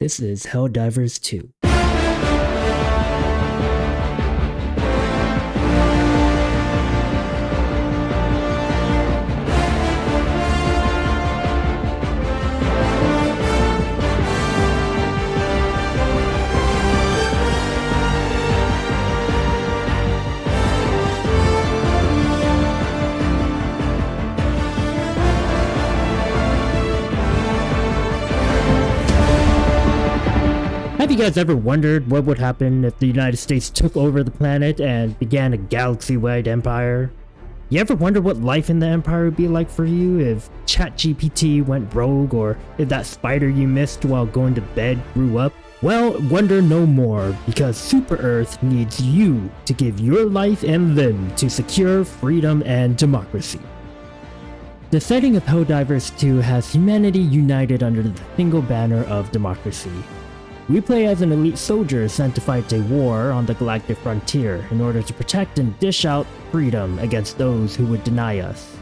This is HellDivers 2. Have you guys ever wondered what would happen if the United States took over the planet and began a galaxy-wide empire? You ever wonder what life in the empire would be like for you if ChatGPT went rogue, or if that spider you missed while going to bed grew up? Well, wonder no more, because Super Earth needs you to give your life and limb to secure freedom and democracy. The setting of HellDivers 2 has humanity united under the single banner of democracy. We play as an elite soldier sent to fight a war on the galactic frontier in order to protect and dish out freedom against those who would deny us.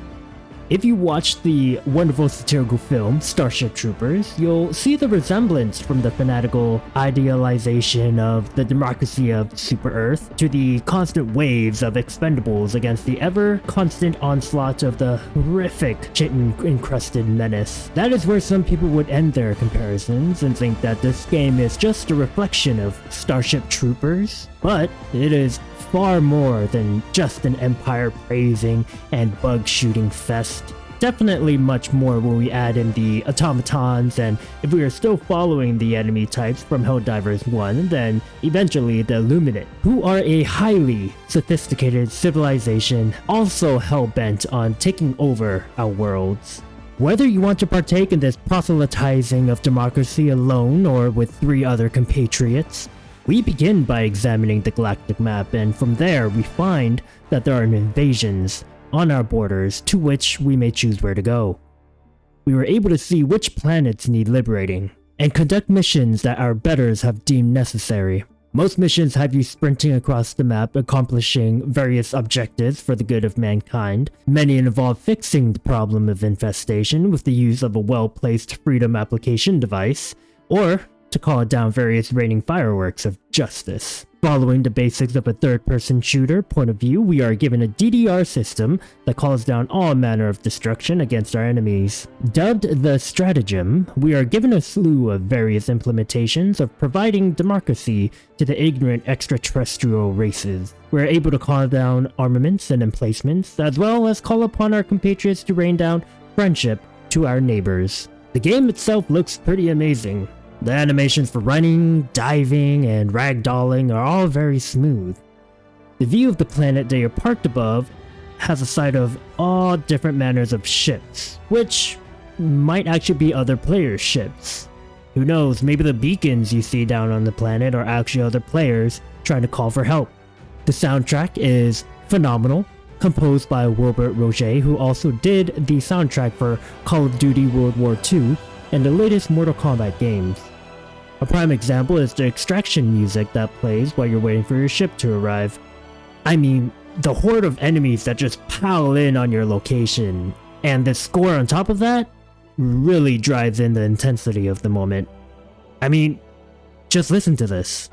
If you watch the wonderful satirical film Starship Troopers, you'll see the resemblance from the fanatical idealization of the democracy of Super Earth to the constant waves of expendables against the ever-constant onslaught of the horrific chitin-encrusted menace. That is where some people would end their comparisons and think that this game is just a reflection of Starship Troopers, but it is far more than just an empire-praising and bug-shooting fest. Definitely much more when we add in the automatons, and if we are still following the enemy types from HellDivers 1, then eventually the Illuminate, who are a highly sophisticated civilization also hell-bent on taking over our worlds. Whether you want to partake in this proselytizing of democracy alone or with 3 other compatriots, we begin by examining the galactic map, and from there we find that there are invasions on our borders to which we may choose where to go. We were able to see which planets need liberating, and conduct missions that our betters have deemed necessary. Most missions have you sprinting across the map accomplishing various objectives for the good of mankind. Many involve fixing the problem of infestation with the use of a well-placed freedom application device, or to call down various raining fireworks of justice. Following the basics of a third-person shooter point of view, we are given a DDR system that calls down all manner of destruction against our enemies. Dubbed the Stratagem, we are given a slew of various implementations of providing democracy to the ignorant extraterrestrial races. We are able to call down armaments and emplacements, as well as call upon our compatriots to rain down friendship to our neighbors. The game itself looks pretty amazing. The animations for running, diving, and ragdolling are all very smooth. The view of the planet that you're parked above has a sight of all different manners of ships, which might actually be other players' ships. Who knows, maybe the beacons you see down on the planet are actually other players trying to call for help. The soundtrack is phenomenal, composed by Wilbert Roget, who also did the soundtrack for Call of Duty World War II and the latest Mortal Kombat games. A prime example is the extraction music that plays while you're waiting for your ship to arrive. I mean, the horde of enemies that just pile in on your location, and the score on top of that really drives in the intensity of the moment. I mean, just listen to this.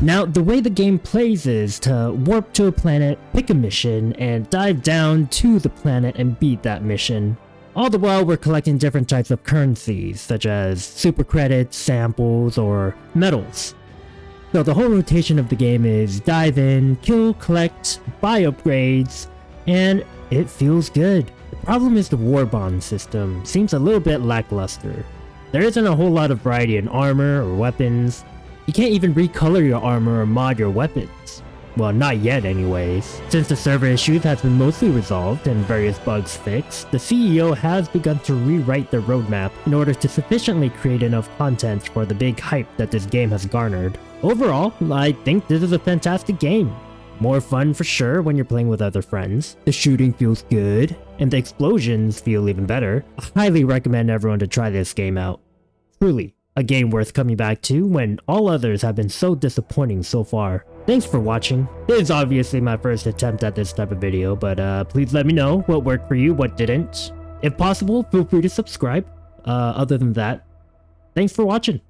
Now, the way the game plays is to warp to a planet, pick a mission, and dive down to the planet and beat that mission. All the while, we're collecting different types of currencies, such as super credits, samples, or medals. So the whole rotation of the game is dive in, kill, collect, buy upgrades, and it feels good. The problem is the war bond system seems a little bit lackluster. There isn't a whole lot of variety in armor or weapons. You can't even recolor your armor or mod your weapons. Well, not yet anyways. Since the server issues have been mostly resolved and various bugs fixed, the CEO has begun to rewrite the roadmap in order to sufficiently create enough content for the big hype that this game has garnered. Overall, I think this is a fantastic game. More fun for sure when you're playing with other friends. The shooting feels good, and the explosions feel even better. I highly recommend everyone to try this game out. Truly. a game worth coming back to when all others have been so disappointing so far. Thanks for watching. This is obviously my first attempt at this type of video, but please let me know what worked for you, what didn't. If possible, feel free to subscribe. Other than that, thanks for watching.